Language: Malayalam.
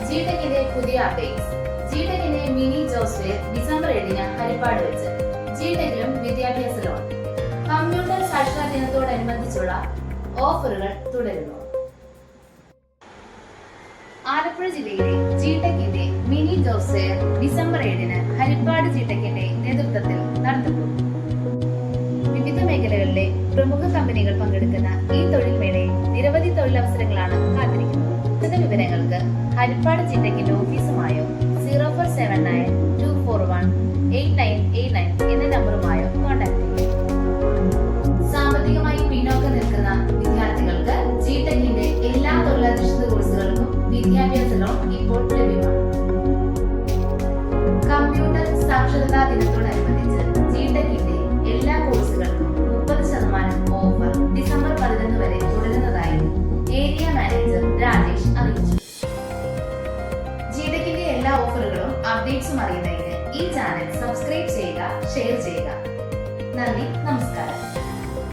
ജിടെക്കിന്റെ പുതിയ അപ്ഡേറ്റ്സ്. ജിടെക്കിന്റെ മിനി ജോബ്സ് ഫെയർ ഡിസംബർ 7-ന് ഹരിപ്പാട് വെച്ച്. ജിടെക്കിലും വിദ്യാഭ്യാസ ലോൺ. കമ്പ്യൂട്ടർ സാക്ഷരതാ ദിനത്തോടനുബന്ധിച്ചുള്ള ഓഫറുകൾ തുടരുന്നു. ആലപ്പുഴ ജില്ലയിലെ ജിടെക്കിന്റെ മിനി ജോബ്സ് ഫെയർ ഡിസംബർ 7-ന് ഹരിപ്പാട് ജിടെക്കിന്റെ നേതൃത്വത്തിൽ നടത്തപ്പെടും. വിവിധ മേഖലകളിലെ പ്രമുഖ കമ്പനികൾ പങ്കെടുക്കുന്ന ഈ തൊഴിൽ മേളയിൽ നിരവധി തൊഴിലവസരങ്ങളാണ് കാത്തിരിക്കുന്നത്. വിശദ വിവരങ്ങൾക്ക് ഹരിപ്പാട് ജിടെക്കിന്റെ ഓഫീസുമായോ 0479241899 എന്ന നമ്പറുമായോ കോൺടാക്ട് ചെയ്യും. സാമ്പത്തികമായി പിന്നോക്കം നിൽക്കുന്ന വിദ്യാർത്ഥികൾക്ക് ജിടെക്കിന്റെ എല്ലാ തൊഴിലധിഷ്ഠിത കോഴ്സുകൾക്കും വിദ്യാഭ്യാസ ലോൺ ഇപ്പോൾ ലഭ്യമാണ്. കമ്പ്യൂട്ടർ സാക്ഷരതാ ദിനത്തോടനുബന്ധിച്ച് ജിടെക്കിന്റെ എല്ലാ കോഴ്സുകൾക്കും 30% ഓഫർ ഡിസംബർ 11 വരെ തുടരുന്നതായി ഏരിയ മാനേജർ രാജേഷ് അറിയിച്ചു. ജിടെക്കിന്റെ എല്ലാ ഓഫറുകളും അപ്ഡേറ്റ്സും അറിയുന്നതിന് ഈ ചാനൽ സബ്സ്ക്രൈബ് ചെയ്യുക, ഷെയർ ചെയ്യുക. നന്ദി, നമസ്കാരം.